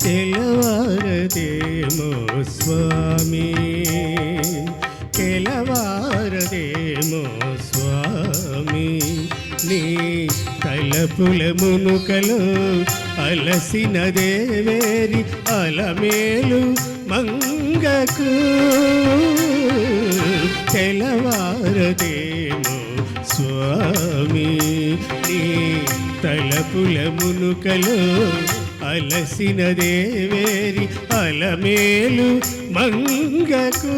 తెలవారదేమో స్వామి, తెలవారదేమో స్వామి, నీ తలపుల మునుకలో అలసిన దేవేరి అలమేలు మంగకు. తెలవారదేమో స్వామి, నీ తలపుల మునుకలో అలసిన దేవేరి అలమేలు మంగకు.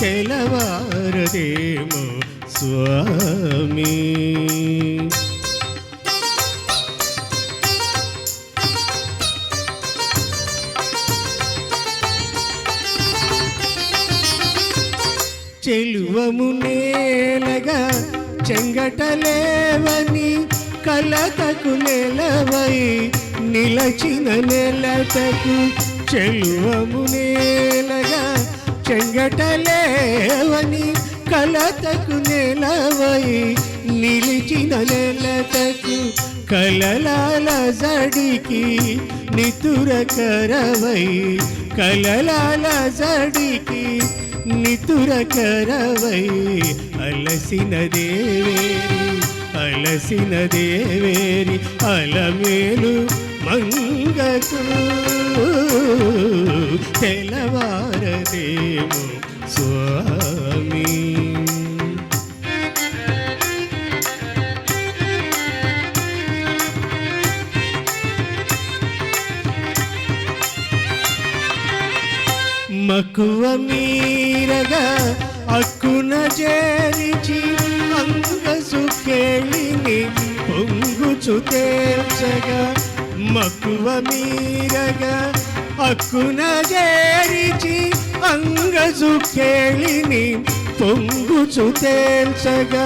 తెలవారదేమో స్వామి. చెలువము నేలగా చెంగటలేవని కలతకు నెలవై నిలచిన నెలతకు. చెలువము నేలగా చెంగటలేవని కలతకు నెలవై నిలిచిన నెలతకు. కలలాల జడికి నితుర కరవై, కలలాల జడికి నితుర కరవై అలసిన దేవేరి అలసిన దేవేరి అలమేలు మంగకు. తెలవారదేమో స్వామి. మక్కువ మీరగా అక్కున చేరిచి అంగసు కేళిని పొంగుచు తేల్చగా. మక్కువ మీరగా అక్కున చేరిచి అంగసు కేళిని పొంగుచు తేల్చగా.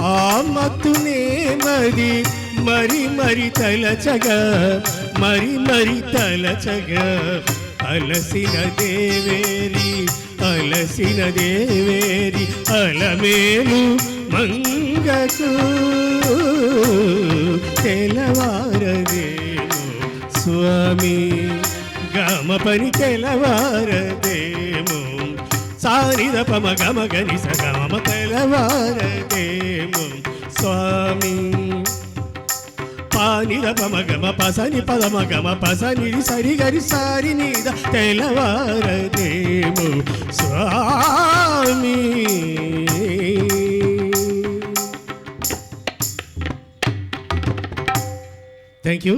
ఆ మత్తునే మరి మరి మరి తలచగా, మరి మరి తలచగా. అలసిన దేవేరి అలసిన దేవేరి అలమేలు మంగకు. తెలవారదేమో స్వామి. గమ పని తెలవారదేమో సానిద పమ గమ గని సగమ. తెలవారదేమో స్వామి. పానిద పమ గమ పసని పదమ గమ పసని సరి గరి సారి నీద. తెలవారదేమో స్వామి. Thank you.